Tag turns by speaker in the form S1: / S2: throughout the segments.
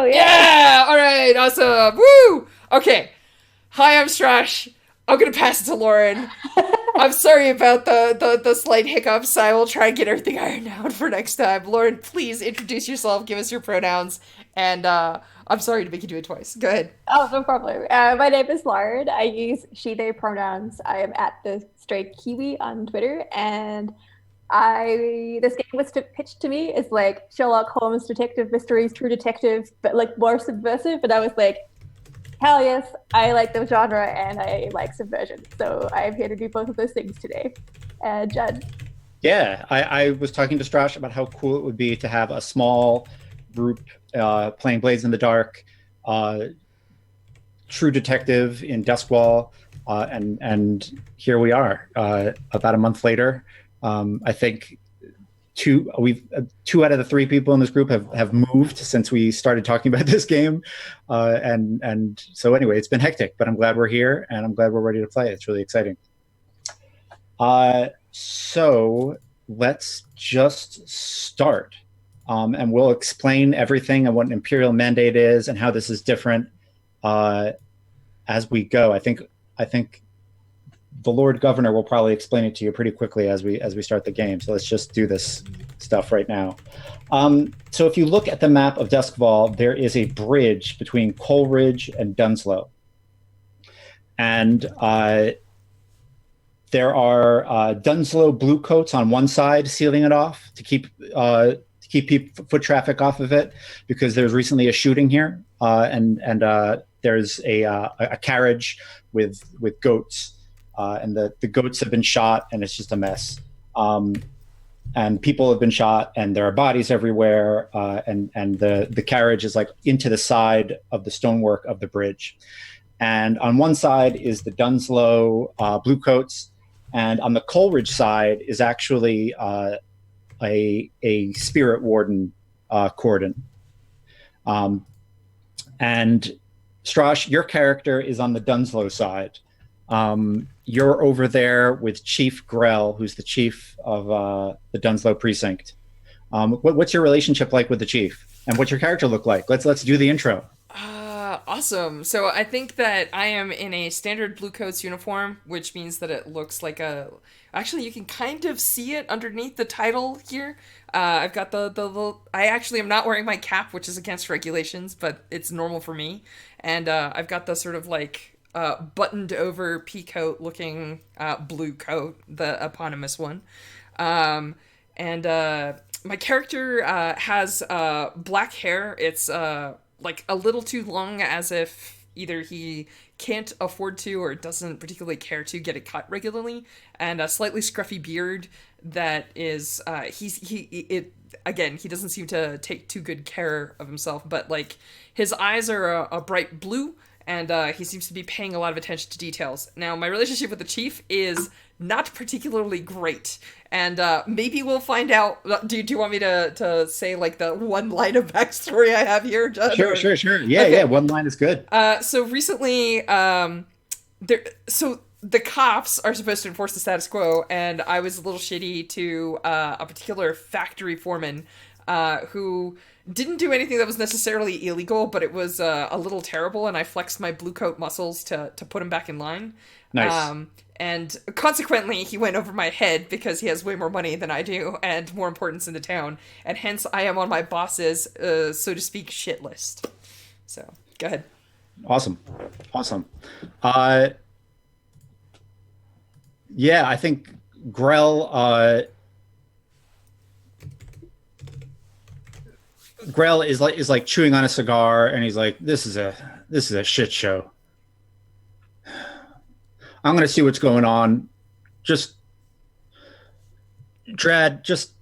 S1: Yeah! All right, awesome. Woo! Okay. Hi, I'm Strash. I'm gonna pass it to Lauren. I'm sorry about the slight hiccups. I will try and get everything ironed out for next time. Lauren, please introduce yourself, give us your pronouns, and I'm sorry to make you do it twice. Go ahead.
S2: Oh, no problem. My name is Lauren. I use she, they pronouns. I am at the Stray Kiwi on Twitter, and I this game was pitched to me as like Sherlock Holmes detective mysteries, True Detective, but like more subversive. And I was like, hell yes, I like the genre and I like subversion. So I'm here to do both of those things today. Judd.
S3: Yeah, I was talking to Strash about how cool it would be to have a small group playing Blades in the Dark, uh, True Detective in Duskwall, and here we are, about a month later. I think two out of the three people in this group have moved since we started talking about this game, and so anyway, it's been hectic, but I'm glad we're here and I'm glad we're ready to play. It's really exciting. So let's just start. And we'll explain everything and what an Imperial Mandate is and how this is different as we go. I think the Lord Governor will probably explain it to you pretty quickly as we start the game. So let's just do this stuff right now. So if you look at the map of Duskfall, there is a bridge between Coleridge and Dunslow. And there are Dunslow Bluecoats on one side sealing it off to keep foot traffic off of it, because there's recently a shooting here, and there's a carriage with goats, and the goats have been shot, and it's just a mess. And people have been shot, and there are bodies everywhere, and the carriage is like into the side of the stonework of the bridge. And on one side is the Dunslow Bluecoats, and on the Coleridge side is actually a spirit warden cordon. And Strash, your character is on the Dunslow side. You're over there with Chief Grell, who's the chief of the Dunslow precinct. What's your relationship like with the chief, and what's your character look like? Let's do the intro.
S1: Awesome. So I think that I am in a standard Bluecoats uniform, which means that it looks like a. Actually, you can kind of see it underneath the title here. I've got the little. I actually am not wearing my cap, which is against regulations, but it's normal for me. And I've got the sort of like buttoned over peacoat looking blue coat, the eponymous one. And my character has black hair. It's like a little too long, as if either he can't afford to or doesn't particularly care to get it cut regularly, and a slightly scruffy beard that is he doesn't seem to take too good care of himself, but like his eyes are a bright blue, and he seems to be paying a lot of attention to details. Now, my relationship with the chief is not particularly great, and maybe we'll find out. Do you want me to say like the one line of backstory I have here, Judd?
S3: Sure. Yeah,
S1: Okay.
S3: yeah. One line is good.
S1: So recently, so the cops are supposed to enforce the status quo, and I was a little shitty to a particular factory foreman who didn't do anything that was necessarily illegal, but it was a little terrible, and I flexed my blue coat muscles to put him back in line.
S3: Nice.
S1: And consequently, he went over my head because he has way more money than I do and more importance in the town, and hence I am on my boss's, so to speak, shit list. So, go ahead.
S3: Awesome. Uh, yeah, I think Grell is like chewing on a cigar, and he's like, this is a shit show. I'm gonna see what's going on. Just Drad, just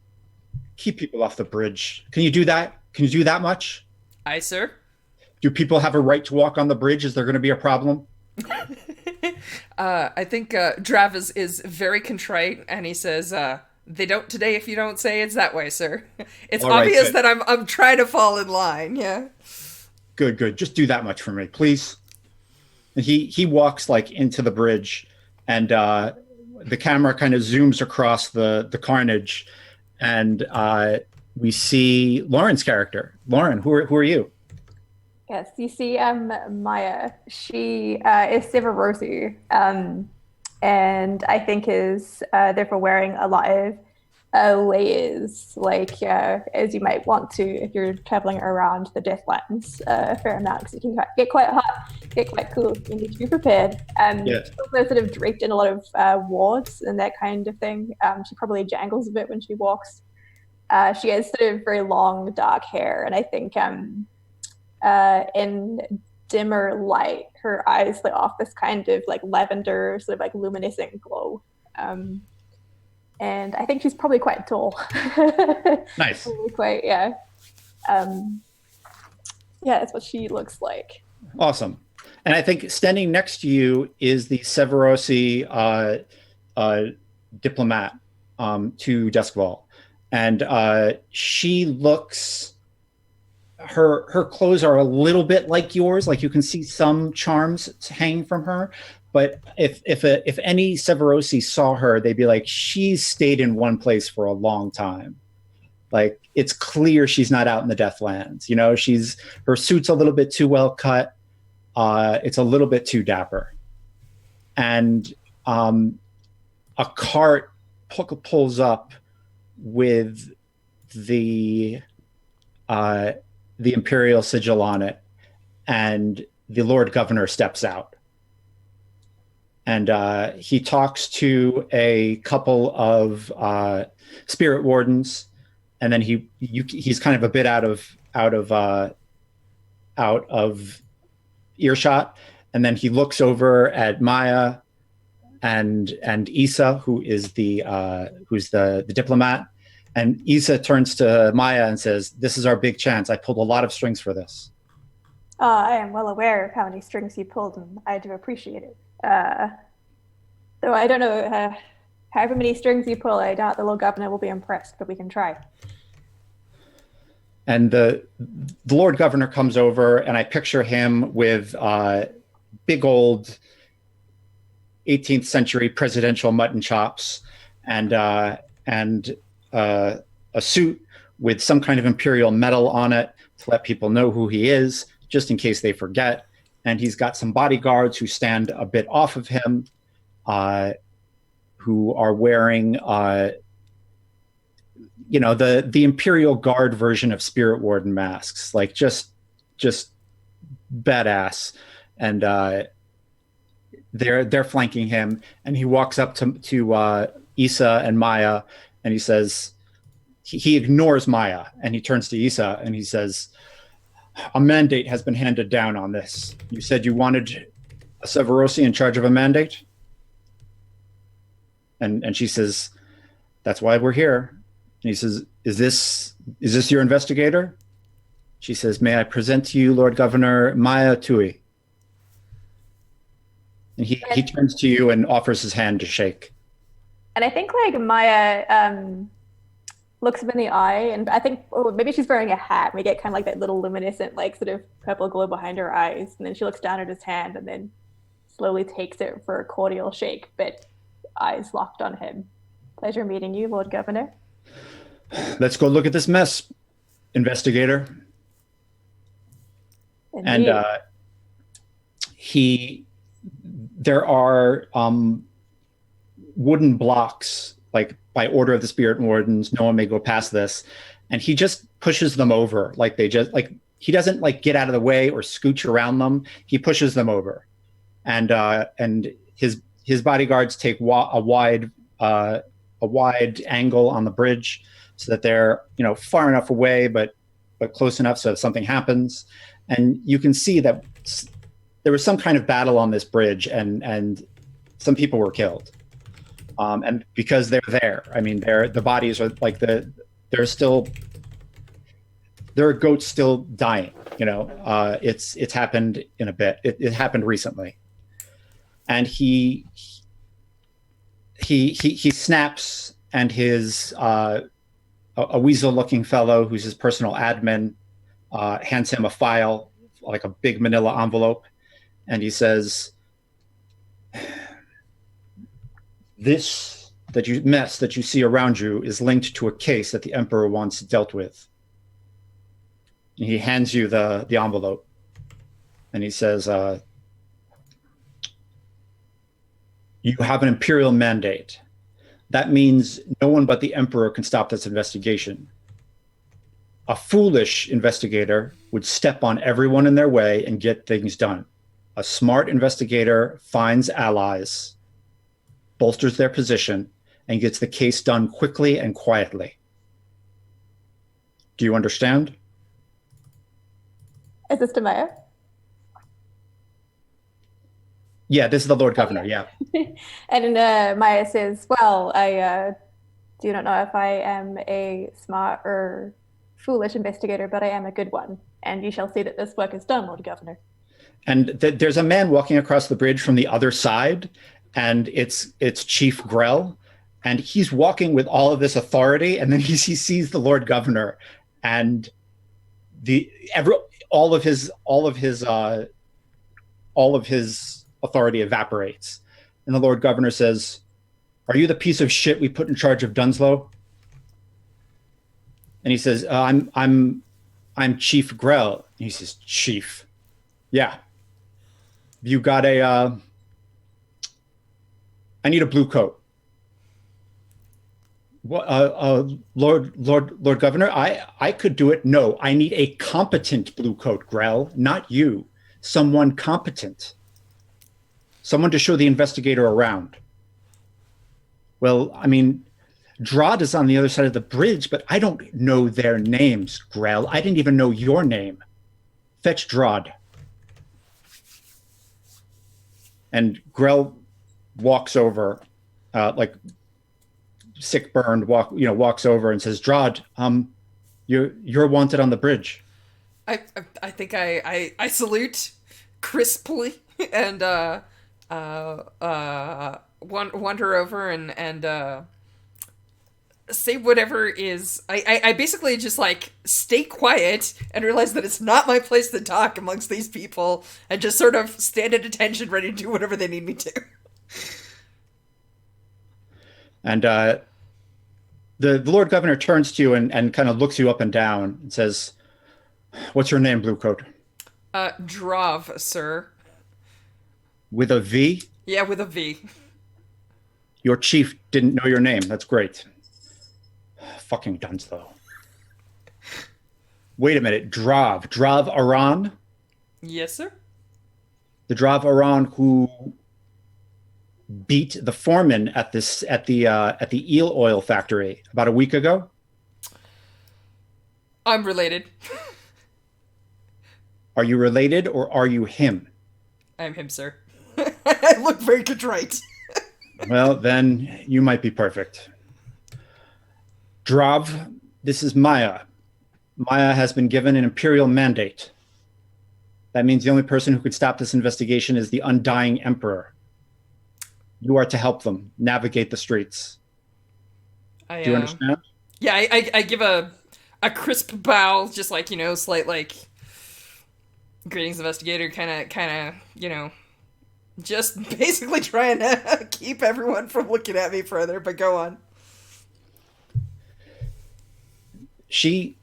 S3: keep people off the bridge. Can you do that? Can you do that much?
S1: Aye, sir.
S3: Do people have a right to walk on the bridge? Is there going to be a problem?
S1: I think Drav is very contrite, and he says, "They don't today if you don't say it's that way, sir." It's
S3: All right,
S1: obvious
S3: good.
S1: that I'm trying to fall in line. Yeah.
S3: Good. Just do that much for me, please. And he walks like into the bridge, and the camera kind of zooms across the carnage, and we see Lauren's character. Lauren, who are you?
S2: Yes, you see, Maya, she is Sivarosu, and I think is therefore wearing a lot of layers, like as you might want to if you're traveling around the Deathlands a fair amount, because it can get quite hot, get quite cool. You need to be prepared.
S3: Yes.
S2: She's also sort of draped in a lot of wards and that kind of thing. She probably jangles a bit when she walks. She has sort of very long dark hair, and I think in dimmer light, her eyes let off this kind of like lavender, sort of like luminescent glow. Um, and I think she's probably quite tall.
S3: Nice.
S2: Probably quite, yeah. Um, yeah, that's what she looks like.
S3: Awesome. And I think standing next to you is the Severosi uh, diplomat to Deskval. And she looks, her clothes are a little bit like yours. Like you can see some charms hanging from her. But if any Severosi saw her, they'd be like, she's stayed in one place for a long time. Like it's clear she's not out in the Deathlands. You know, her suit's a little bit too well cut. It's a little bit too dapper. And a cart pulls up with the imperial sigil on it, and the Lord Governor steps out. And he talks to a couple of spirit wardens, and then he's kind of a bit out of earshot, and then he looks over at Maya and Issa, who's the diplomat, and Issa turns to Maya and says, "This is our big chance. I pulled a lot of strings for this."
S2: I am well aware of how many strings you pulled, and I do appreciate it. Though I don't know however many strings you pull, I doubt the Lord Governor will be impressed, but we can try.
S3: And the Lord Governor comes over, and I picture him with big old 18th century presidential mutton chops and a suit with some kind of imperial medal on it to let people know who he is, just in case they forget. And he's got some bodyguards who stand a bit off of him, who are wearing, the Imperial Guard version of Spirit Warden masks, like just badass. And they're flanking him, and he walks up to Issa and Maya, and he says, he ignores Maya, and he turns to Issa and he says, "A mandate has been handed down on this. You said you wanted a Severosi in charge of a mandate?" And she says, "That's why we're here." And he says, Is this your investigator?" She says, "May I present to you Lord Governor Maya Tui." And he turns to you and offers his hand to shake.
S2: And I think like Maya looks him in the eye, and I think maybe she's wearing a hat. We get kind of like that little luminescent, like sort of purple glow behind her eyes, and then she looks down at his hand, and then slowly takes it for a cordial shake, but eyes locked on him. Pleasure meeting you, Lord Governor.
S3: Let's go look at this mess, investigator.
S2: Indeed.
S3: And there are wooden blocks, like by order of the spirit wardens, no one may go past this, and he just pushes them over, like he doesn't like get out of the way or scooch around them. He pushes them over, and his bodyguards take a wide angle on the bridge, so that they're far enough away but close enough so if something happens. And you can see that there was some kind of battle on this bridge, and some people were killed. And because they're there, I mean, the bodies are like there are goats still dying. It's happened in a bit. It happened recently, and he snaps, and his a weasel-looking fellow who's his personal admin hands him a file, like a big manila envelope, and he says, "This mess that you see around you is linked to a case that the Emperor once dealt with." And he hands you the envelope. and he says, "You have an imperial mandate. That means no one but the emperor can stop this investigation. A foolish investigator would step on everyone in their way and get things done. A smart investigator finds allies, bolsters their position, and gets the case done quickly and quietly. Do you understand?"
S2: Is this to Maya?
S3: Yeah, this is the Lord Governor. Yeah.
S2: And Maya says, "Well, I do not know if I am a smart or foolish investigator, but I am a good one. And you shall see that this work is done, Lord Governor."
S3: And there's a man walking across the bridge from the other side, and it's Chief Grell, and he's walking with all of this authority, and then he sees the Lord Governor, and the every all of his authority evaporates, and the Lord Governor says, "Are you the piece of shit we put in charge of Dunslow?" And he says, I'm Chief Grell." And he says, "Chief, yeah. You got I need a blue coat." Lord Governor, I could do it. No, I need a competent blue coat, Grell, not you. Someone competent. Someone to show the investigator around. Well, I mean, Drod is on the other side of the bridge, but I don't know their names, Grell. I didn't even know your name. Fetch Drod. And Grell walks over, like sick burned, walks over and says, "Drod, you're wanted on the bridge."
S1: I think I salute crisply and wander over and say whatever is. I basically just like stay quiet and realize that it's not my place to talk amongst these people, and just sort of stand at attention, ready to do whatever they need me to.
S3: And the Lord Governor turns to you and kind of looks you up and down and says, "What's your name, Bluecoat?"
S1: Drav, sir.
S3: With a V?
S1: Yeah, with a V.
S3: Your chief didn't know your name. That's great. Fucking Dunslow. Wait a minute. Drav Aran?
S1: Yes, sir.
S3: The Drav Aran who beat the foreman at the eel oil factory about a week ago?
S1: I'm related.
S3: Are you related or are you him?
S1: I'm him, sir. I look very contrite.
S3: Well, then you might be perfect. Drav, this is Maya. Maya has been given an imperial mandate. That means the only person who could stop this investigation is the undying emperor. You are to help them navigate the streets. Do you understand?
S1: Yeah, I give a crisp bow, just like, slight like greetings, investigator, kind of, just basically trying to keep everyone from looking at me further. But go on.
S3: He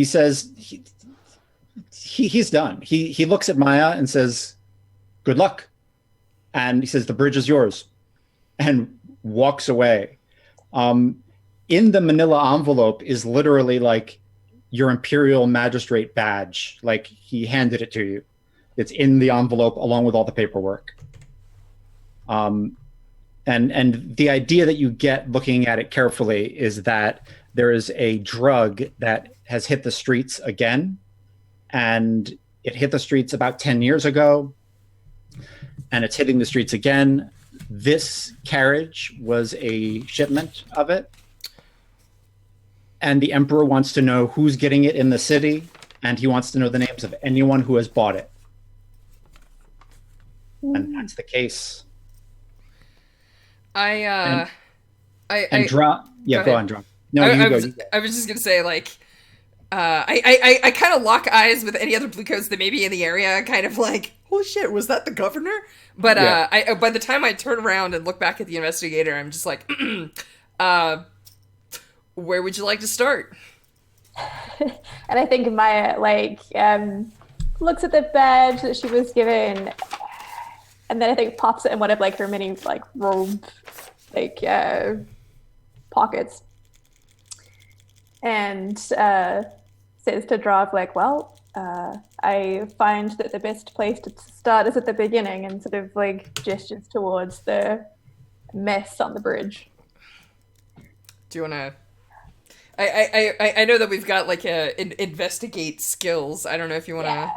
S3: says he's done. He looks at Maya and says, "Good luck." And he says, "The bridge is yours," and walks away. In the manila envelope is literally like your imperial magistrate badge. Like he handed it to you. It's in the envelope along with all the paperwork. And the idea that you get looking at it carefully is that there is a drug that has hit the streets again, and it hit the streets about 10 years ago, and it's hitting the streets again. This carriage was a shipment of it, and the emperor wants to know who's getting it in the city, and he wants to know the names of anyone who has bought it. And that's the case.
S1: Go
S3: on, Dra. No,
S1: I
S3: you go.
S1: I was just gonna say, like, I kind of lock eyes with any other Bluecoats that may be in the area, kind of like, holy shit, was that the governor? But I by the time I turn around and look back at the investigator, I'm just like, where would you like to start?
S2: And I think Maya, like, looks at the badge that she was given, and then I think pops it in one of like her many like robe like pockets, and says to Drav like, "Well, I find that the best place to start is at the beginning," and sort of like gestures towards the mess on the bridge.
S1: Do you wanna? I know that we've got like investigate skills. I don't know if you wanna
S2: Yeah,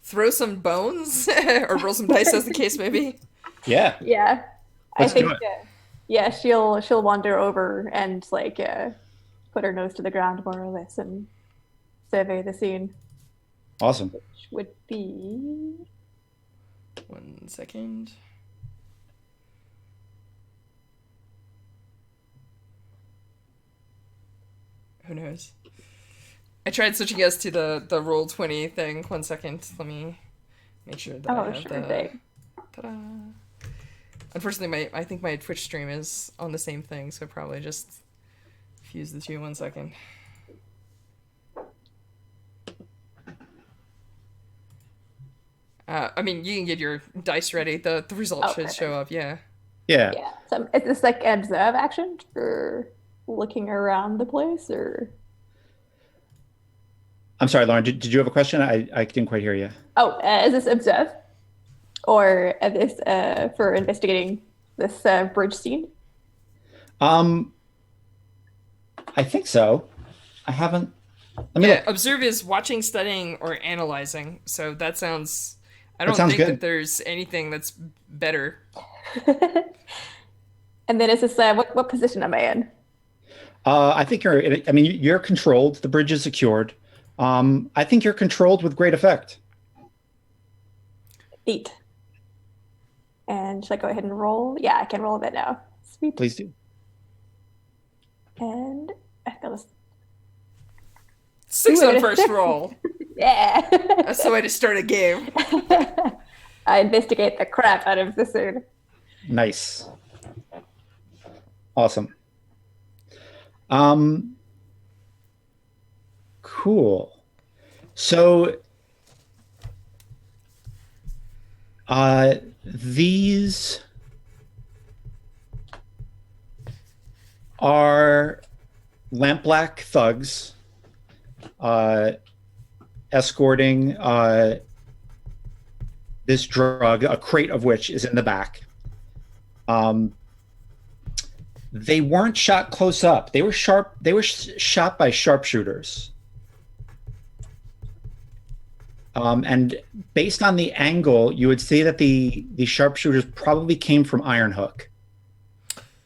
S1: throw some bones or roll some dice, as the case may be.
S3: Yeah,
S2: yeah. I
S3: let's do
S2: think
S3: it.
S2: yeah, she'll wander over and like put her nose to the ground more or less and survey the scene,
S3: Awesome.
S2: which would be
S1: 1 second. Who knows? I tried switching us to the roll 20 thing. 1 second. Let me make sure that I
S2: oh
S1: have
S2: sure
S1: the.
S2: thing.
S1: Ta-da! Unfortunately, I think my Twitch stream is on the same thing, so probably just fuse the two. 1 second. I mean, you can get your dice ready. The result
S2: Oh,
S1: should
S2: perfect.
S1: show up. Yeah.
S3: Yeah.
S2: Yeah. So is this like an observe action for looking around the place, or
S3: I'm sorry, Lauren. Did you have a question? I didn't quite hear you.
S2: oh, is this observe, or is this for investigating this bridge scene?
S3: Um, I think so. I haven't. Let me
S1: Yeah.
S3: look.
S1: Observe is watching, studying, or analyzing. So that sounds. I
S3: That
S1: don't
S3: sounds
S1: think that
S3: good.
S1: there's anything that's better.
S2: And then is this what position am I in?
S3: I think you're. I mean, you're controlled. The bridge is secured. I think you're controlled with great effect.
S2: 8. And should I go ahead and roll? Yeah, I can roll a bit now. Sweet.
S3: Please do.
S2: And that was
S1: Six
S2: Ooh, I
S1: on
S2: got a
S1: first
S2: 6.
S1: roll.
S2: Yeah.
S1: That's the way to start a game.
S2: I investigate the crap out of the scene.
S3: Nice. Awesome. Um, cool. So, these are lampblack thugs escorting this drug, a crate of which is in the back. They weren't shot close up. They were sharp. They were shot by sharpshooters. And based on the angle, you would see that the sharpshooters probably came from Iron Hook.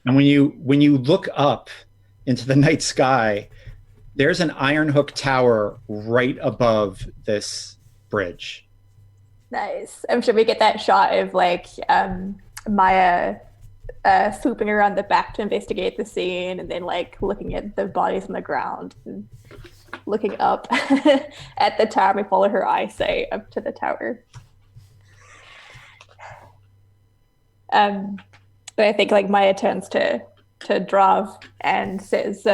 S3: And when you look up into the night sky, there's an Iron Hook tower right above this bridge.
S2: Nice. I'm sure we get that shot of like Maya swooping around the back to investigate the scene, and then like looking at the bodies on the ground and looking up at the tower. We follow her eyesight up to the tower. But I think like Maya turns to Drav and says,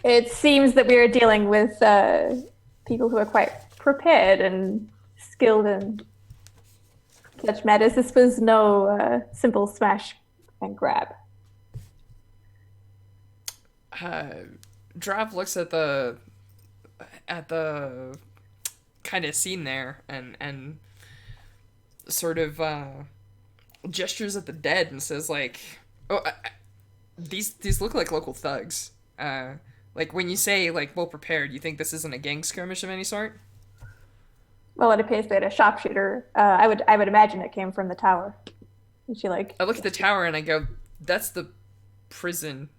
S2: "It seems that we are dealing with people who are quite prepared and skilled in such matters. This was no simple smash and grab."
S1: Drav looks at the kind of scene there and sort of gestures at the dead and says like, "Oh, these look like local thugs. Like when you say like well prepared, you think this isn't a gang skirmish of any sort?"
S2: Well, it appears that a sharpshooter. I would imagine it came from the tower. And she like,
S1: I look at the tower and I go, "That's the prison,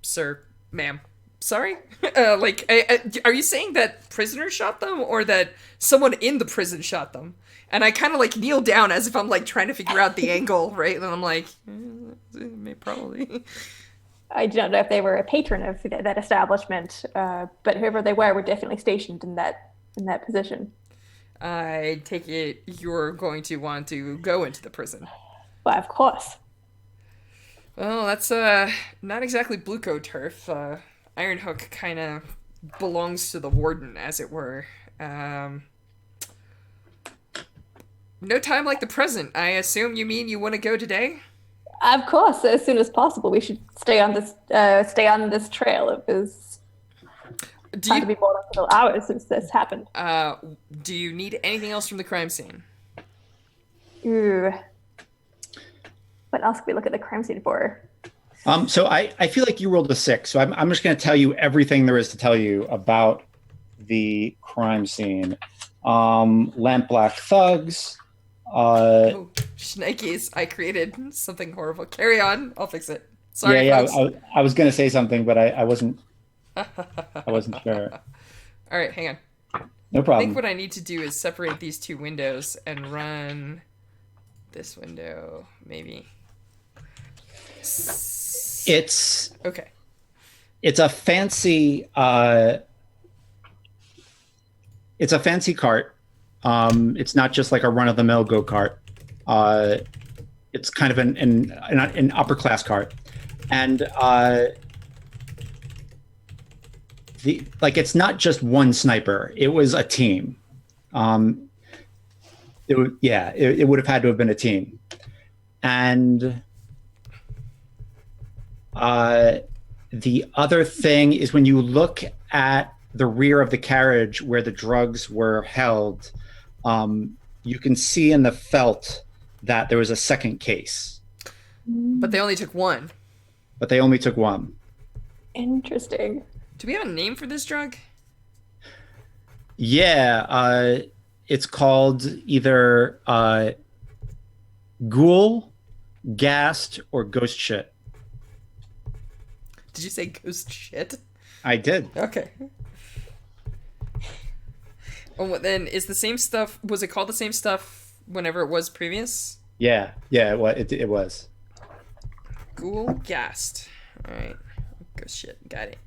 S1: sir, ma'am. Sorry? Are you saying that prisoners shot them or that someone in the prison shot them?" And I kind of like kneel down as if I'm like trying to figure out the angle, right? And I'm like, probably.
S2: I don't know if they were a patron of that establishment, but whoever they were definitely stationed in that position.
S1: I take it you're going to want to go into the prison.
S2: But of course,
S1: Well, that's not exactly Bluecoat turf. Iron Hook kind of belongs to the warden, as it were. Um, no time like the present. I assume you mean you want to go today?
S2: Of course, as soon as possible. We should stay on this trail. It was
S1: Do
S2: time to
S1: you
S2: be more than a couple hours since this happened.
S1: uh, do you need anything else from the crime scene?
S2: Ooh. What else can we look at the crime scene for?
S3: So I feel like you rolled a 6, so I'm just going to tell you everything there is to tell you about the crime scene. Lamp black thugs.
S1: Oh, shnikes! I created something horrible. Carry on. I'll fix it. Sorry,
S3: Yeah.
S1: folks.
S3: I was going to say something, but I wasn't sure.
S1: All right, hang on.
S3: No
S1: I think
S3: problem.
S1: what I need to do is separate these two windows and run this window, maybe.
S3: It's
S1: Okay.
S3: it's a fancy it's a fancy cart. It's not just like a run of the mill go kart. It's kind of an upper class cart, and it's not just one sniper. It was a team. It would have had to have been a team, and the other thing is when you look at the rear of the carriage where the drugs were held, you can see in the felt that there was a second case.
S1: But they only took one.
S3: But they only took one.
S2: Interesting.
S1: Do we have a name for this drug?
S3: Yeah, it's called either ghoul, gassed, or ghost shit.
S1: Did you say ghost shit?
S3: I did.
S1: Okay. Well, then is the same stuff? Was it called the same stuff whenever it was previous?
S3: Yeah, it was.
S1: Ghoul gassed. All right. Ghost shit. Got it.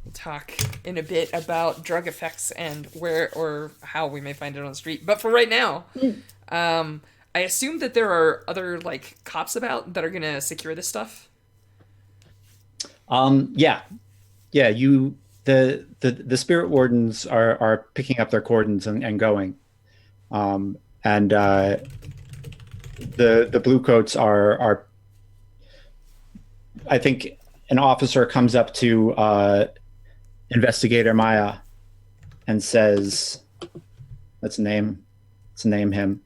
S1: We'll talk in a bit about drug effects and where or how we may find it on the street. But for right now, I assume that there are other like cops about that are gonna secure this stuff.
S3: Yeah. The spirit wardens are picking up their cordons and going, and the bluecoats are. I think an officer comes up to investigator Maya and says, let's name him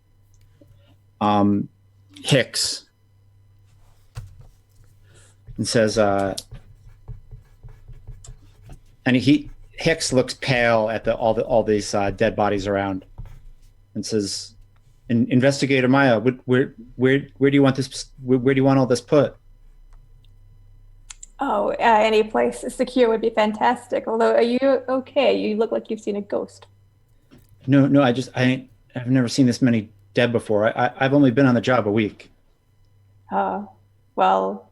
S3: Hicks, and says and Hicks looks pale at all these dead bodies around, and says, "Investigator Maya, where do you want this? Where do you want all this put?"
S2: Oh, any place secure would be fantastic. Although, are you okay? You look like you've seen a ghost.
S3: No, I've never seen this many dead before. I've only been on the job a week.
S2: Well,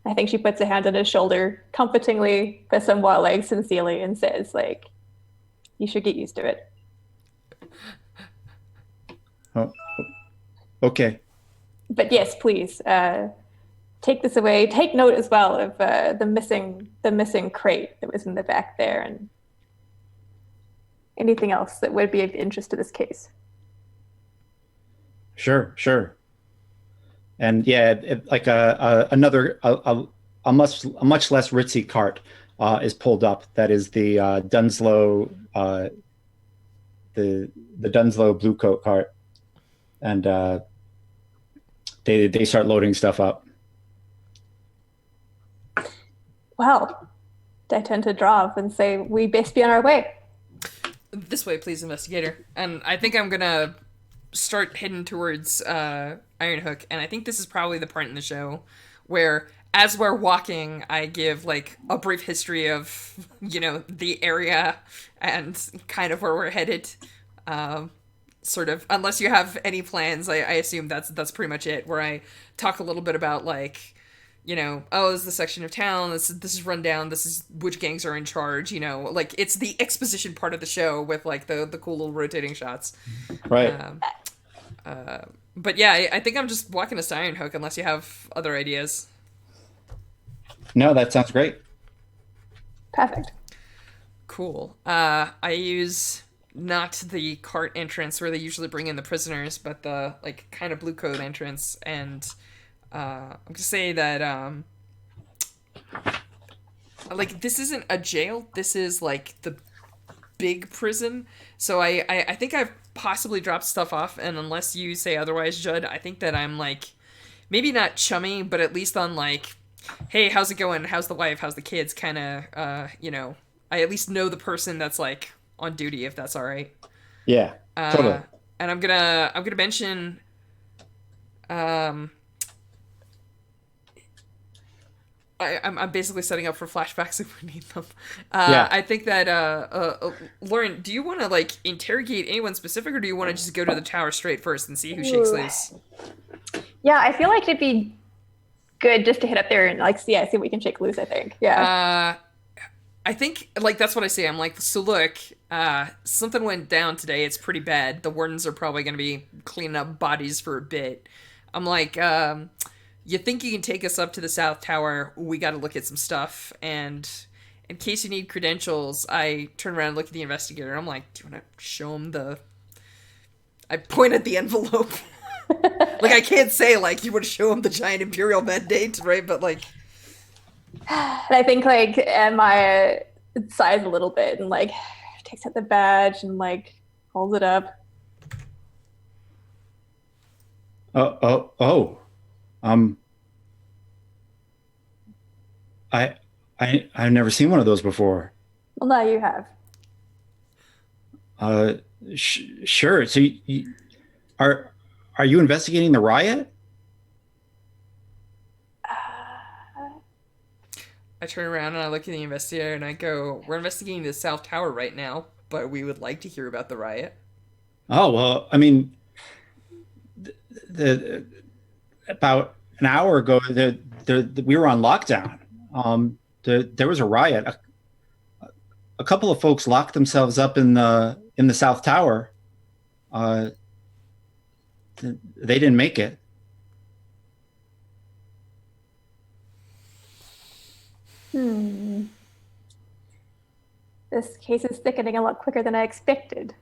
S2: I think she puts a hand on his shoulder comfortingly, but somewhat like sincerely, and says, like, you should get used to it.
S3: Oh, okay.
S2: But yes, please, take this away. Take note as well of the missing crate that was in the back there, and anything else that would be of interest to this case.
S3: Sure. And yeah, like another much less ritzy cart is pulled up. That is the Dunslow the Dunslow Bluecoat cart, and they start loading stuff up.
S2: Well, I tend to draw off and say we best be on our way.
S1: This way, please, investigator. And I think I'm gonna start heading towards Ironhook, and I think this is probably the part in the show where, as we're walking, I give like a brief history of the area and kind of where we're headed. Sort of, unless you have any plans, I assume that's pretty much it. Where I talk a little bit about like, oh, this is the section of town. This is run down. This is which gangs are in charge. Like it's the exposition part of the show with like the cool little rotating shots.
S3: Right.
S1: But yeah, I think I'm just walking to Ironhook unless you have other ideas.
S3: No, that sounds great.
S2: Perfect.
S1: Cool. I use not the cart entrance where they usually bring in the prisoners, but the like kind of blue coat entrance. And I'm gonna say that like this isn't a jail. This is like the big prison. So I think I've possibly dropped stuff off, and unless you say otherwise, Judd, I think that I'm like maybe not chummy, but at least on like, hey, how's it going? How's the wife? How's the kids? Kind of, I at least know the person that's like on duty, if that's all right.
S3: Yeah,
S1: Uh,
S3: totally.
S1: and I'm gonna mention, um, I'm basically setting up for flashbacks if we need them.
S3: Yeah.
S1: I think that Lauren, do you want to like interrogate anyone specific, or do you want to just go to the tower straight first and see who shakes
S2: Ooh.
S1: loose?
S2: Yeah, I feel like it'd be good just to hit up there and like see what we can shake loose, I think. Yeah.
S1: Uh, I think like that's what I say. I'm like, so look, something went down today. It's pretty bad. The wardens are probably going to be cleaning up bodies for a bit. I'm like, you think you can take us up to the South Tower? We got to look at some stuff. And in case you need credentials, I turn around and look at the investigator. I'm like, do you want to show him the? I point at the envelope. Like I can't say like you would show him the giant imperial mandate, right? But like,
S2: And I think like Maya sighs a little bit and like takes out the badge and like holds it up.
S3: Oh, oh, oh. Um, I, I've never seen one of those before.
S2: Well, now you have.
S3: Uh, sure. So are are you investigating the riot?
S1: I turn around and I look at the investigator and I go, we're investigating the South Tower right now, but we would like to hear about the riot.
S3: Oh, well, I mean, the about an hour ago, we were on lockdown. There was a riot. A couple of folks locked themselves up in the South Tower. Uh, they didn't make it.
S2: Hmm. This case is thickening a lot quicker than I expected.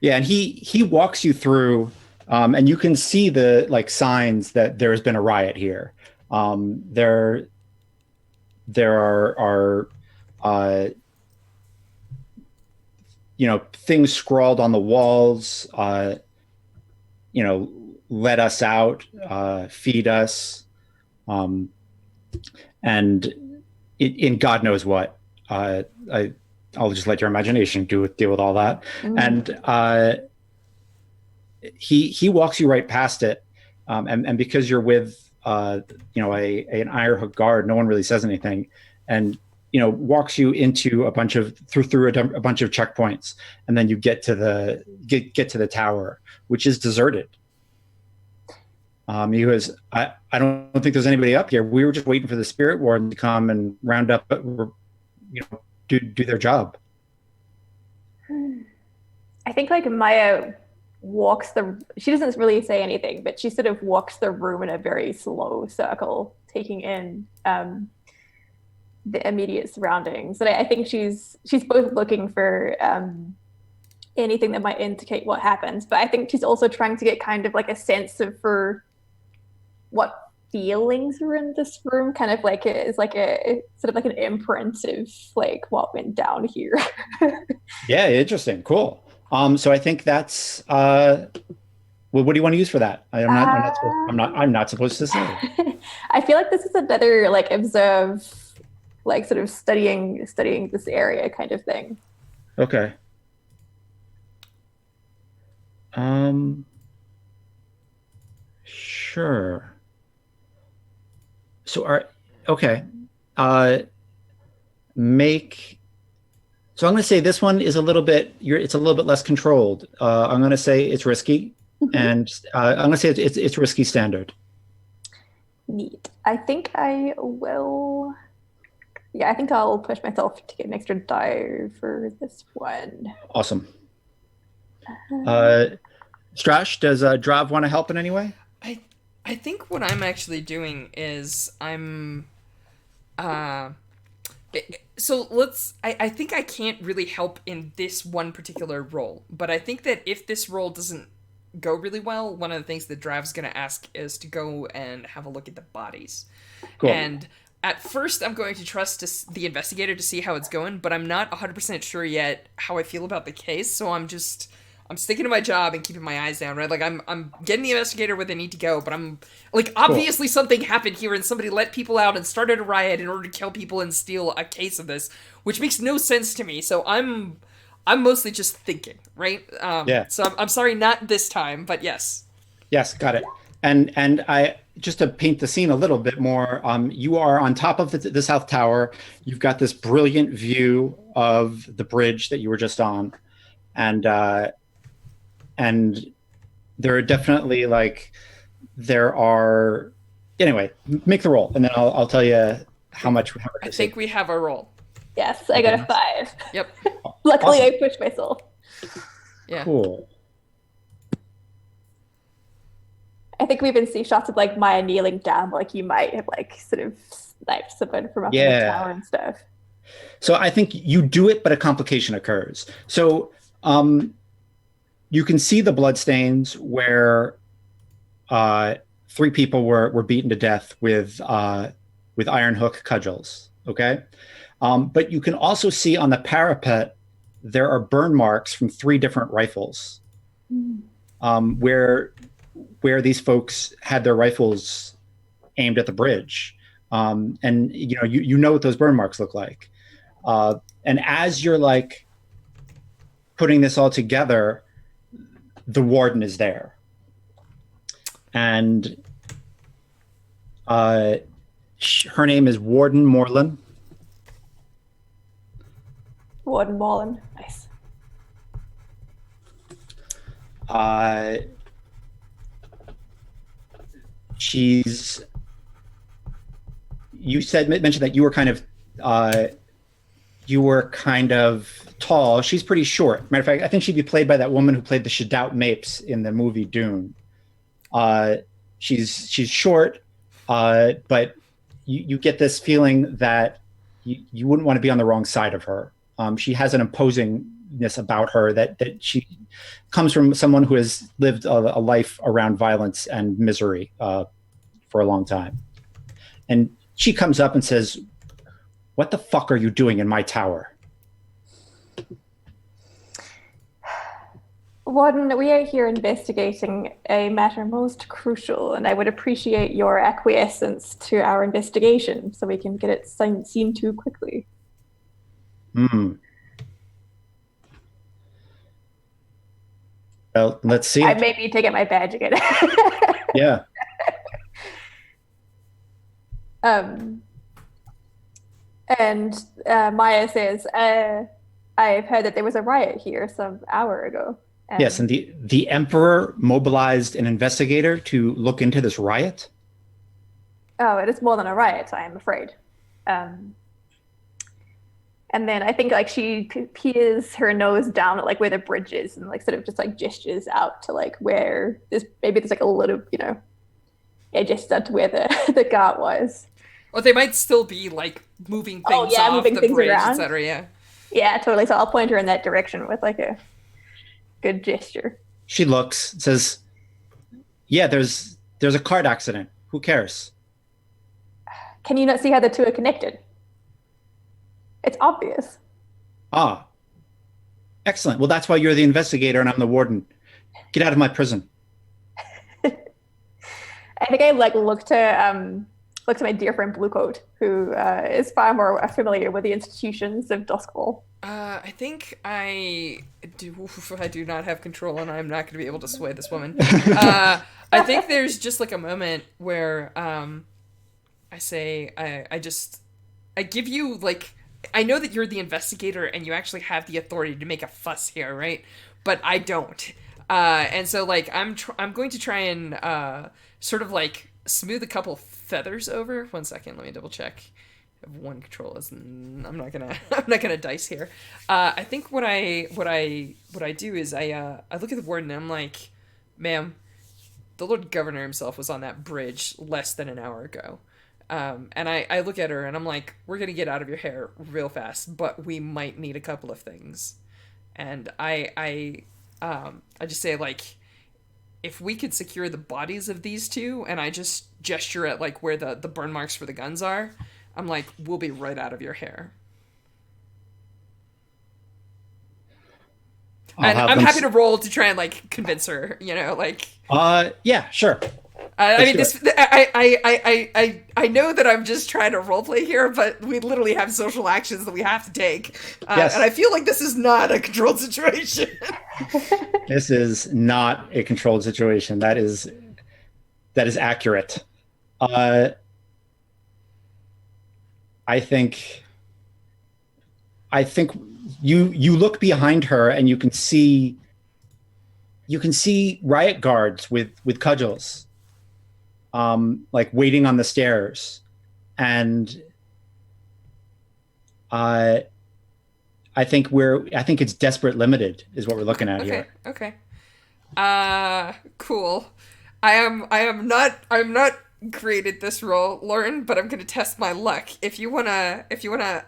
S3: Yeah, and he walks you through, and you can see the like signs that there has been a riot here. There are things scrawled on the walls. Let us out, feed us, um, and in God knows what. I'll just let your imagination deal with all that. And he walks you right past it, and because you're with an Ironhook guard, no one really says anything, and walks you into a bunch of through a bunch of checkpoints, and then you get to the tower, which is deserted. He goes, I don't think there's anybody up here. We were just waiting for the spirit warden to come and round up, do their job.
S2: I think like Maya she doesn't really say anything, but she sort of walks the room in a very slow circle, taking in the immediate surroundings. And I think she's both looking for anything that might indicate what happens, but I think she's also trying to get kind of like a sense of for what feelings are in this room, kind of like it's like a sort of like an imprint of like what went down here.
S3: Yeah, interesting, cool. So I think that's what do you want to use for that? I'm not supposed to say.
S2: I feel like this is another like observe, like sort of studying this area kind of thing.
S3: Okay. Sure. Okay. Uh, make. So I'm going to say this one is a little bit. It's a little bit less controlled. I'm going to say it's risky, and I'm going to say it's risky standard.
S2: Neat. I think I will. Yeah, I think I'll push myself to get an extra die for this one.
S3: Awesome. Strash, does Drav want to help in any way?
S1: I think what I'm actually doing is uh so I think I can't really help in this one particular role, but I think that if this role doesn't go really well, one of the things that Drav's gonna ask is to go and have a look at the bodies.
S3: Cool.
S1: And at first, I'm going to trust the investigator to see how it's going, but I'm not 100% sure yet how I feel about the case. So I'm sticking to my job and keeping my eyes down, right? Like I'm getting the investigator where they need to go, but I'm like
S3: Cool.
S1: obviously something happened here and somebody let people out and started a riot in order to kill people and steal a case of this, which makes no sense to me. So I'm mostly just thinking, right?
S3: Yeah.
S1: So I'm sorry, not this time, but yes.
S3: Yes, got it. And I just to paint the scene a little bit more, you are on top of the South Tower. You've got this brilliant view of the bridge that you were just on, and and there are definitely like there are. Anyway, make the roll, and then I'll tell you how much
S1: I
S3: I
S1: think
S3: see.
S1: we have a roll.
S2: Yes, I got a 5.
S1: Yep.
S2: Luckily,
S3: Awesome.
S2: I pushed myself.
S1: Yeah.
S3: Cool.
S2: I think we even see shots of like Maya kneeling down, like you might have like sort of sniped someone from up in the
S3: Yeah.
S2: tower and stuff.
S3: So I think you do it, but a complication occurs. So you can see the bloodstains where uh, three people were beaten to death with iron hook cudgels. Okay, but you can also see on the parapet there are burn marks from three different rifles, where these folks had their rifles aimed at the bridge. And you know what those burn marks look like. And as you're like putting this all together, the warden is there, and uh, her name is Warden Moreland.
S2: Warden Wallen. Nice.
S3: Uh, she's. You mentioned that you were kind of tall. She's pretty short. Matter of fact, I think she'd be played by that woman who played the Shadout Mapes in the movie Dune. She's short, but you get this feeling that you wouldn't want to be on the wrong side of her. She has an imposingness about her that she comes from someone who has lived a life around violence and misery for a long time. And she comes up and says, "What the fuck are you doing in my tower?"
S2: Warden, we are here investigating a matter most crucial, and I would appreciate your acquiescence to our investigation so we can get it seen to quickly.
S3: Hmm. Well, let's see.
S2: I may be taking my badge again.
S3: Yeah.
S2: And Maya says, I've heard that there was a riot here some hour ago.
S3: Yes, and the Emperor mobilized an investigator to look into this riot.
S2: Oh, it is more than a riot, I am afraid. And then I think like she peers her nose down at like where the bridge is and like sort of just like gestures out to like where there's like a little, gestures out to where the guard was.
S1: Or they might still be like moving things off
S2: moving
S1: the
S2: things
S1: bridge,
S2: around.
S1: etc. Yeah.
S2: Yeah, totally. So I'll point her in that direction with like a good gesture.
S3: She looks, says, "Yeah, there's a cart accident. Who cares?"
S2: Can you not see how the two are connected? It's obvious.
S3: Ah, excellent. Well, that's why you're the investigator and I'm the warden. Get out of my prison.
S2: I think I like look to my dear friend Bluecoat, who is far more familiar with the institutions of Duskfall.
S1: I think I do not have control, and I'm not going to be able to sway this woman. I think there's just like a moment where I say I give you like, I know that you're the investigator and you actually have the authority to make a fuss here, right? But I don't. And so like I'm going to try and sort of like smooth a couple feathers over. 1 second, let me double check. I have one control is I'm not gonna dice here. I think what I do is I look at the warden and I'm like, "Ma'am, the Lord Governor himself was on that bridge less than an hour ago. And I look at her and I'm like, we're gonna get out of your hair real fast, but we might need a couple of things. And I just say like, if we could secure the bodies of these two, and I just gesture at like where the burn marks for the guns are, I'm like, we'll be right out of your hair. And I'm happy to roll to try and like convince her, you know, like.
S3: Yeah, sure.
S1: I mean, I know that I'm just trying to roleplay here, but we literally have social actions that we have to take,
S3: Yes.
S1: and I feel like this is not a controlled situation.
S3: This is not a controlled situation. That is accurate. I think you look behind her and you can see riot guards with cudgels, like waiting on the stairs, and I think it's desperate limited is what we're looking at here.
S1: Okay. Cool. I'm not great at this role, Lauren, but I'm gonna test my luck. If you wanna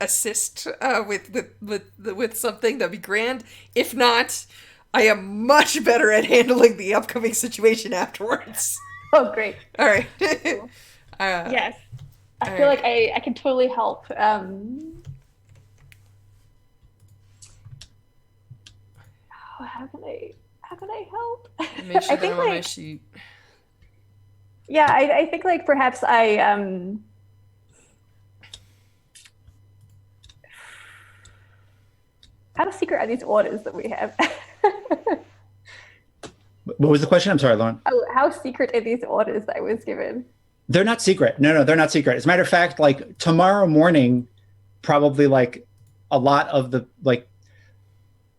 S1: assist with something, that'd be grand. If not, I am much better at handling the upcoming situation afterwards.
S2: Oh, great.
S1: All right.
S2: Cool. Yes. I feel like I can totally help. How can I help?
S1: Make sure
S2: I think
S1: that I'm on my
S2: like
S1: sheet.
S2: yeah, I think like perhaps how secret are these orders that we have?
S3: What was the question? I'm sorry, Lauren.
S2: Oh, how secret are these orders that I was given?
S3: They're not secret. No, they're not secret. As a matter of fact, like tomorrow morning, probably like a lot of the like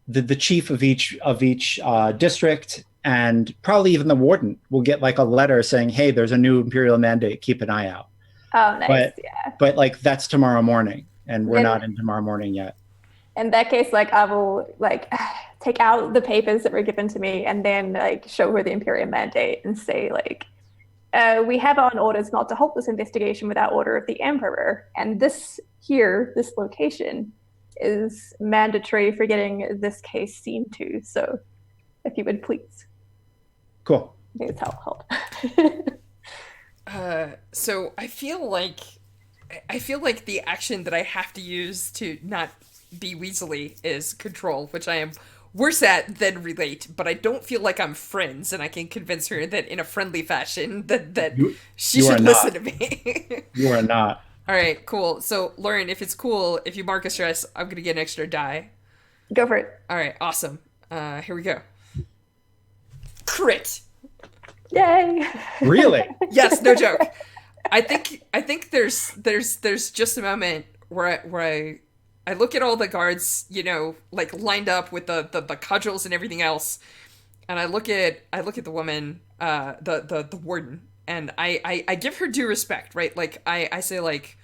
S3: the chief of each district and probably even the warden will get like a letter saying, "Hey, there's a new imperial mandate. Keep an eye out."
S2: Oh, nice. Yeah.
S3: But like that's tomorrow morning, and we're not in tomorrow morning yet.
S2: In that case, like I will like take out the papers that were given to me and then like show her the imperial mandate and say like, we have on orders not to halt this investigation without order of the emperor, and this location is mandatory for getting this case seen to. So, if you would please.
S3: Cool.
S2: I think it's help.
S1: So I feel like the action that I have to use to not be weaselly is control, which I am worse at than relate, but I don't feel like I'm friends, and I can convince her that in a friendly fashion that she should listen to me.
S3: You are not.
S1: All right, cool. So, Lauren, if it's cool, if you mark a stress, I'm going to get an extra die.
S2: Go for it.
S1: All right, awesome. Here we go. Crit.
S2: Yay.
S3: Really?
S1: Yes, no joke. I think there's just a moment where I look at all the guards, you know, like lined up with the cudgels and everything else, and I look at the woman, the warden, and I give her due respect, right? Like I say like,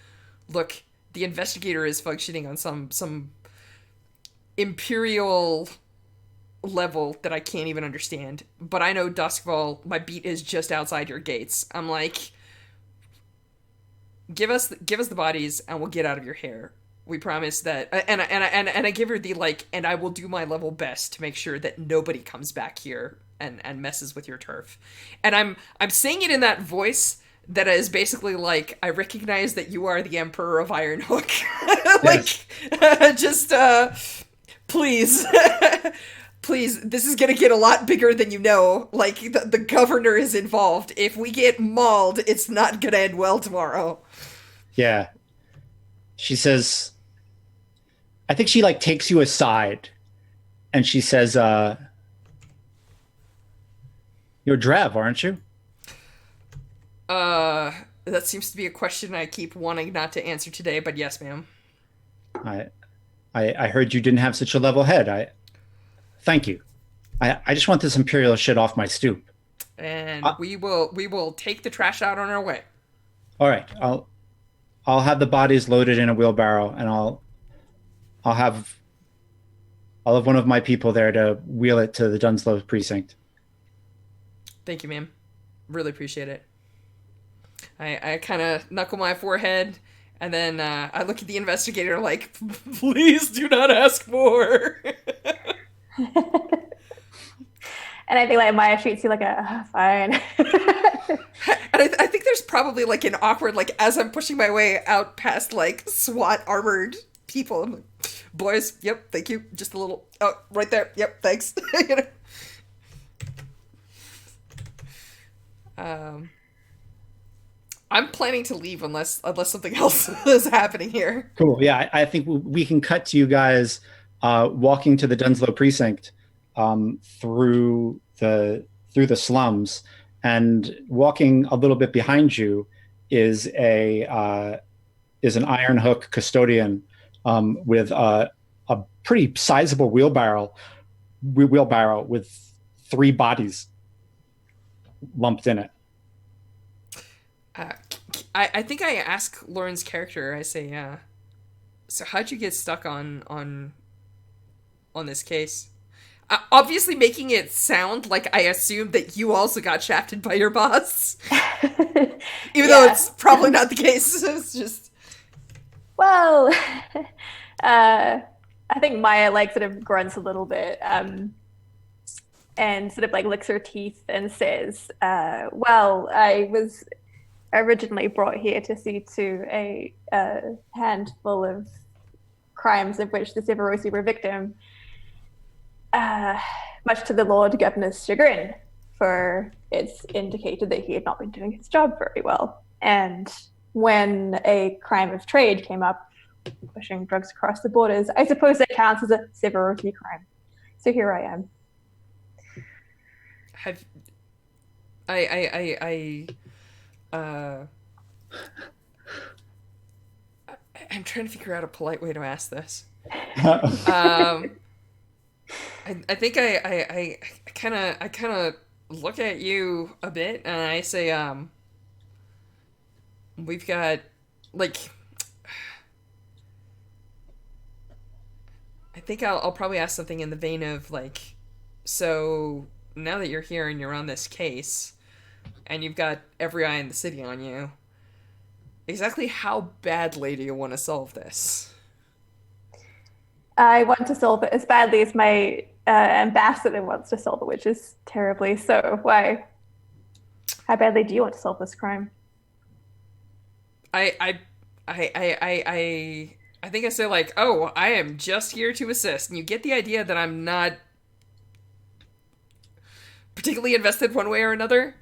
S1: look, the investigator is functioning on some imperial level that I can't even understand, but I know Duskfall, my beat is just outside your gates. I'm like, give us the bodies and we'll get out of your hair. We promise that, and I give her the like, and I will do my level best to make sure that nobody comes back here and messes with your turf. And I'm saying it in that voice that is basically like, I recognize that you are the Emperor of Ironhook. Like, just please. Please, this is gonna get a lot bigger than you know. Like, the governor is involved. If we get mauled, it's not gonna end well tomorrow.
S3: Yeah. She says, I think she like takes you aside and she says, you're Drev, aren't you?
S1: That seems to be a question I keep wanting not to answer today, but yes, ma'am.
S3: I heard you didn't have such a level head. Thank you. I just want this imperial shit off my stoop.
S1: And we will take the trash out on our way.
S3: All right. I'll have the bodies loaded in a wheelbarrow, and I'll have one of my people there to wheel it to the Dunslow precinct.
S1: Thank you, ma'am. Really appreciate it. I kind of knuckle my forehead, and then I look at the investigator like, please do not ask more.
S2: And I think like Maya treats you like fine.
S1: And I think there's probably like an awkward, like, as I'm pushing my way out past like SWAT armored people, I'm like, boys, yep, thank you. Just a little, oh, right there, yep, thanks. You know? I'm planning to leave unless something else is happening here.
S3: Cool. Yeah, I think we can cut to you guys walking to the Dunslow precinct through the slums, and walking a little bit behind you is an Iron Hook custodian with a pretty sizable wheelbarrow with 3 bodies lumped in it.
S1: I think I ask Lauren's character. I say, so how'd you get stuck on this case? Obviously, making it sound like I assumed that you also got shafted by your boss, even though it's probably not the case. It's just,
S2: well, I think Maya like sort of grunts a little bit, and sort of like licks her teeth and says, "Well, I was originally brought here to see to a handful of crimes of which the Severosi were victim, much to the Lord Governor's chagrin, for it's indicated that he had not been doing his job very well. And when a crime of trade came up, pushing drugs across the borders, I suppose that counts as a Severosi crime. So here I am."
S1: have I'm trying to figure out a polite way to ask this. I think I kind of look at you a bit and I say, we've got like, I think I'll probably ask something in the vein of like, so now that you're here and you're on this case and you've got every eye in the city on you, exactly how badly do you want to solve this?
S2: I want to solve it as badly as my ambassador wants to solve it, which is terribly so. Why? How badly do you want to solve this crime?
S1: I think I say like, oh, I am just here to assist, and you get the idea that I'm not particularly invested one way or another.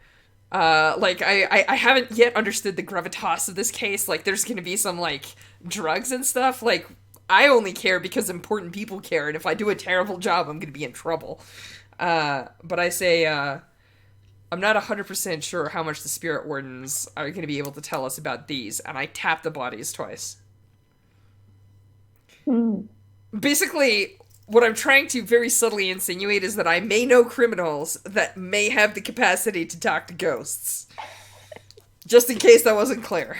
S1: Like I haven't yet understood the gravitas of this case. Like there's gonna be some like drugs and stuff. Like I only care because important people care, and if I do a terrible job, I'm gonna be in trouble. But I say, I'm not 100% sure how much the spirit wardens are gonna be able to tell us about these, and I tap the bodies twice. Basically, what I'm trying to very subtly insinuate is that I may know criminals that may have the capacity to talk to ghosts. Just in case that wasn't clear.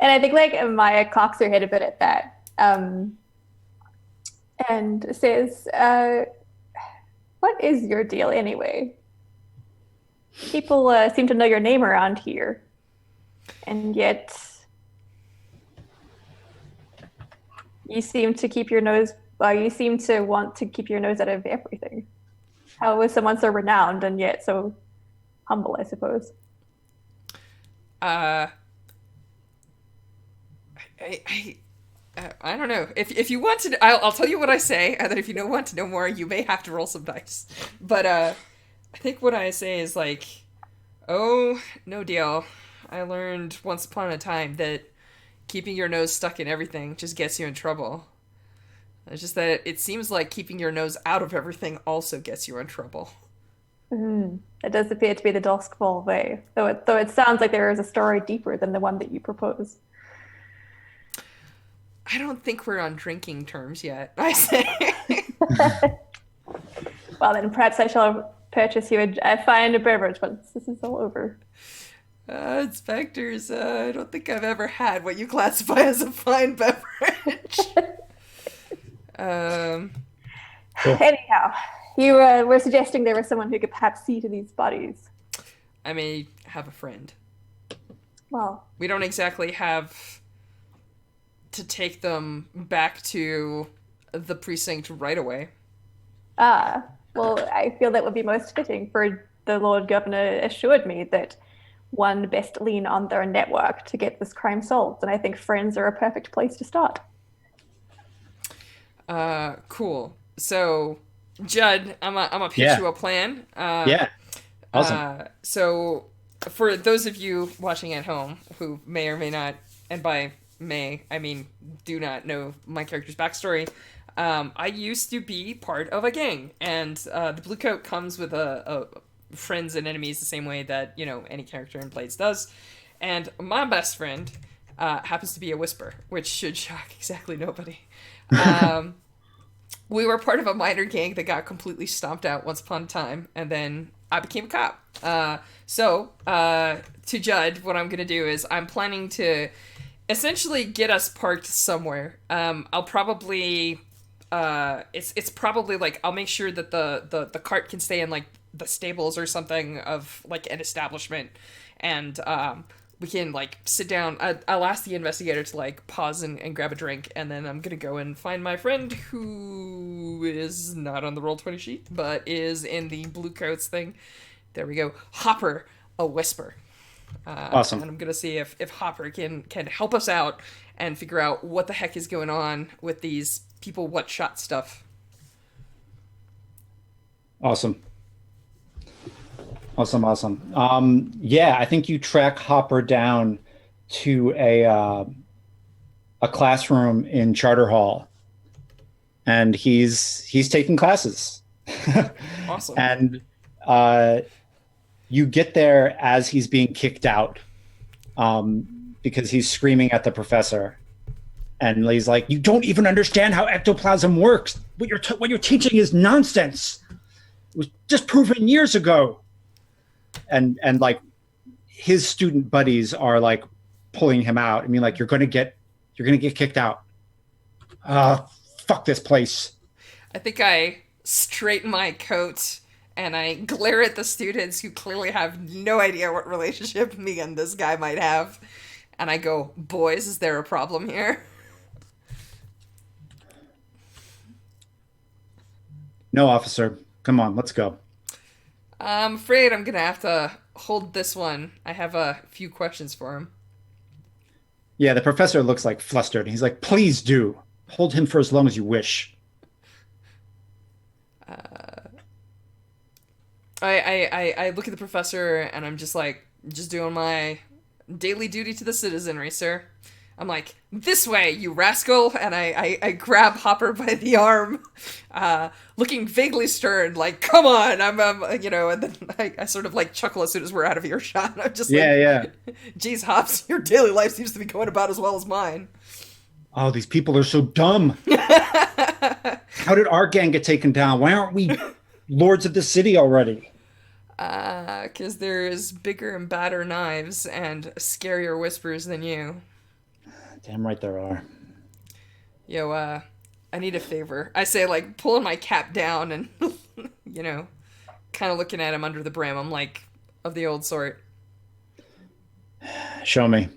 S2: And I think like Maya cocks her head a bit at that, and says, "What is your deal anyway? People seem to know your name around here, and yet you seem to keep your nose. Well, you seem to want to keep your nose out of everything. How is someone so renowned and yet so humble, I suppose?"
S1: I don't know. If you want to, I'll tell you what I say, and then if you want to know more, you may have to roll some dice. But I think what I say is like, oh, no deal. I learned once upon a time that keeping your nose stuck in everything just gets you in trouble. It's just that it seems like keeping your nose out of everything also gets you in trouble.
S2: It does appear to be the Duskfall way, though it sounds like there is a story deeper than the one that you propose.
S1: I don't think we're on drinking terms yet, I say.
S2: Well, then perhaps I shall purchase you a fine beverage once this is all over.
S1: Inspectors, I don't think I've ever had what you classify as a fine beverage.
S2: Anyhow, You were suggesting there was someone who could perhaps see to these bodies.
S1: I may have a friend.
S2: Well,
S1: We don't exactly have to take them back to the precinct right away.
S2: well, I feel that would be most fitting, for the Lord Governor assured me that one best lean on their network to get this crime solved, and I think friends are a perfect place to start.
S1: Cool. So, Judd, I'm gonna pitch
S3: Yeah.
S1: you a plan.
S3: Yeah. Awesome.
S1: So, for those of you watching at home who may or may not, and by may I mean do not know my character's backstory, I used to be part of a gang, and the Blue Coat comes with a friends and enemies the same way that any character in Blades does, and my best friend happens to be a Whisper, which should shock exactly nobody. Um, we were part of a minor gang that got completely stomped out once upon a time, and then I became a cop. To Judd, what I'm gonna do is I'm planning to essentially get us parked somewhere. I'll probably it's probably like I'll make sure that the cart can stay in like the stables or something of like an establishment, and we can like sit down. I'll ask the investigator to like pause and grab a drink, and then I'm gonna go and find my friend who is not on the Roll20 sheet but is in the Blue Coats thing. There we go. Hopper, a Whisper.
S3: Awesome.
S1: And I'm gonna see if Hopper can help us out and figure out what the heck is going on with these people what shot stuff.
S3: Awesome. Awesome. Yeah, I think you track Hopper down to a classroom in Charter Hall, and he's taking classes.
S1: Awesome.
S3: And you get there as he's being kicked out, because he's screaming at the professor, and he's like, "You don't even understand how ectoplasm works. What you're teaching is nonsense. It was just proven years ago." And like his student buddies are like pulling him out. I mean, like, you're gonna get kicked out. Fuck this place.
S1: I think I straighten my coat and I glare at the students who clearly have no idea what relationship me and this guy might have. And I go, "Boys, is there a problem here?"
S3: No, officer. Come on, let's go.
S1: I'm afraid I'm gonna have to hold this one. I have a few questions for him.
S3: Yeah, the professor looks like flustered. He's like, "Please do. Hold him for as long as you wish."
S1: I look at the professor and I'm just like, just doing my daily duty to the citizenry, sir. I'm like, "This way, you rascal!" And I grab Hopper by the arm, looking vaguely stern, like, "Come on!" And then I sort of like chuckle as soon as we're out of earshot. I'm just
S3: Yeah.
S1: "Geez, Hops, your daily life seems to be going about as well as mine."
S3: Oh, these people are so dumb. How did our gang get taken down? Why aren't we lords of the city already?
S1: 'Cause there's bigger and badder knives and scarier whispers than you.
S3: Damn right there are.
S1: Yo, I need a favor. I say, like, pulling my cap down and, kind of looking at him under the brim. I'm like, of the old sort.
S3: Show me.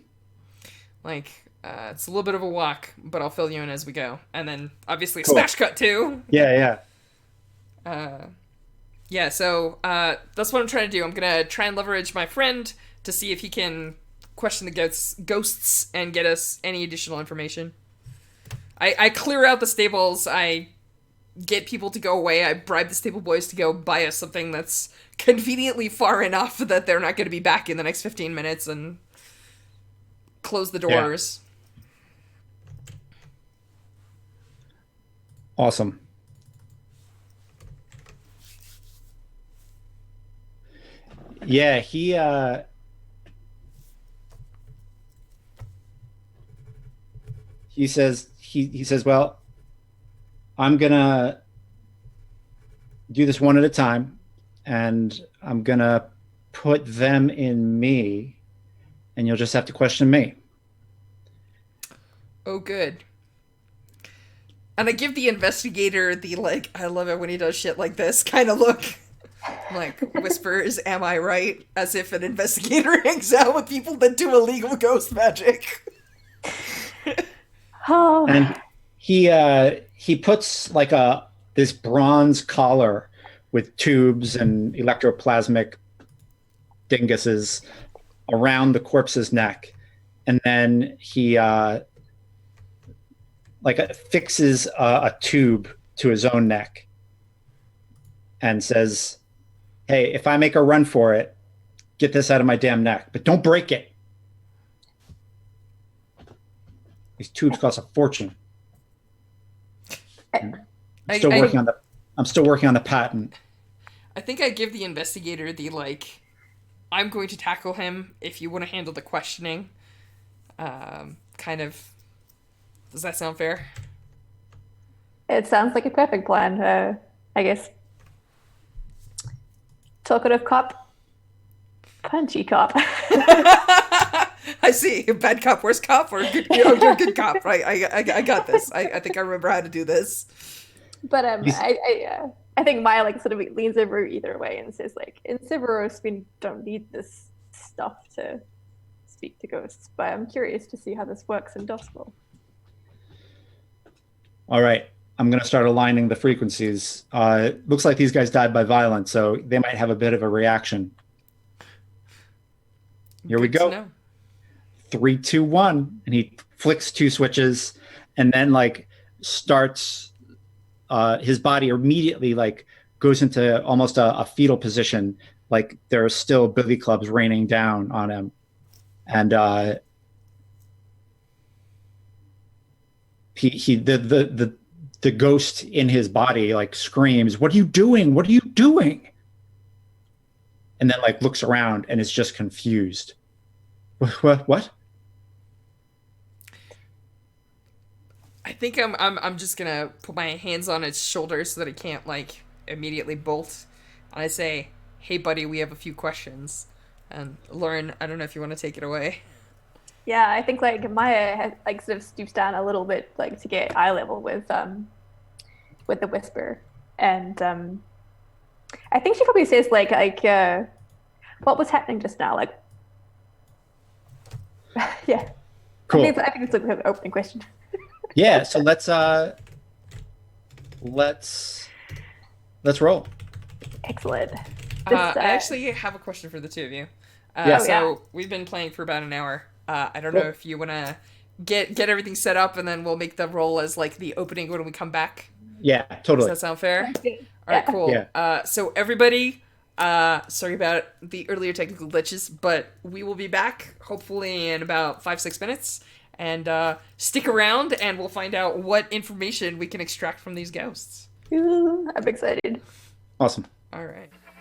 S1: Like, it's a little bit of a walk, but I'll fill you in as we go. And then, obviously,
S3: Cool.
S1: smash cut, too.
S3: Yeah.
S1: Yeah, so, that's what I'm trying to do. I'm gonna try and leverage my friend to see if he can question the ghosts and get us any additional information. I clear out the stables. I get people to go away. I bribe the stable boys to go buy us something that's conveniently far enough that they're not going to be back in the next 15 minutes, and close the doors.
S3: Yeah. Awesome. Yeah, he says, "Well, I'm gonna do this one at a time, and I'm gonna put them in me, and you'll just have to question me."
S1: Oh, good. And I give the investigator the, like, I love it when he does shit like this kind of look. Like, whispers, am I right? As if an investigator hangs out with people that do illegal ghost magic.
S2: Oh,
S3: And he puts like a this bronze collar with tubes and electroplasmic dinguses around the corpse's neck, and then he like fixes a tube to his own neck and says, "Hey, if I make a run for it, get this out of my damn neck, but don't break it. These tubes cost a fortune. I'm still working on the. I'm still working on the patent."
S1: I think I give the investigator the, like, I'm going to tackle him if you want to handle the questioning. Kind of. Does that sound fair?
S2: it sounds like a perfect plan. I guess. Talkative cop, punchy cop.
S1: I see. Bad cop, worst cop, or good, you're a good cop, right? I got this. I think I remember how to do this.
S2: But I think Maya like sort of leans over either way and says like, in Severos we don't need this stuff to speak to ghosts, but I'm curious to see how this works in Duskville.
S3: All right, I'm going to start aligning the frequencies. Looks like these guys died by violence, so they might have a bit of a reaction. Here we
S1: Good to
S3: go.
S1: know.
S3: 3, 2, 1, and he flicks 2 switches, and then like starts. His body immediately like goes into almost a fetal position, like there are still billy clubs raining down on him, and the ghost in his body like screams, "What are you doing? What are you doing?" And then like looks around and is just confused. What?
S1: I think I'm just gonna put my hands on its shoulders so that it can't like immediately bolt. And I say, "Hey, buddy, we have a few questions." And Lauren, I don't know if you want to take it away.
S2: Yeah, I think like Maya has, like sort of stoops down a little bit like to get eye level with the whisper, and I think she probably says like what was happening just now, like yeah.
S3: Cool.
S2: I think it's an opening question.
S3: Yeah. So let's roll.
S2: Excellent.
S1: I actually have a question for the two of you.
S3: Yeah.
S1: So
S2: yeah.
S1: we've been playing for about an hour. I don't know if you want to get everything set up, and then we'll make the roll as like the opening when we come back.
S3: Yeah,
S1: Does
S3: totally.
S1: that sound fair?
S2: Yeah.
S1: All right, cool.
S3: Yeah.
S1: So everybody, sorry about the earlier technical glitches, but we will be back hopefully in about 5-6 minutes. And stick around, and we'll find out what information we can extract from these ghosts.
S2: Ooh, I'm excited.
S3: Awesome.
S1: All right.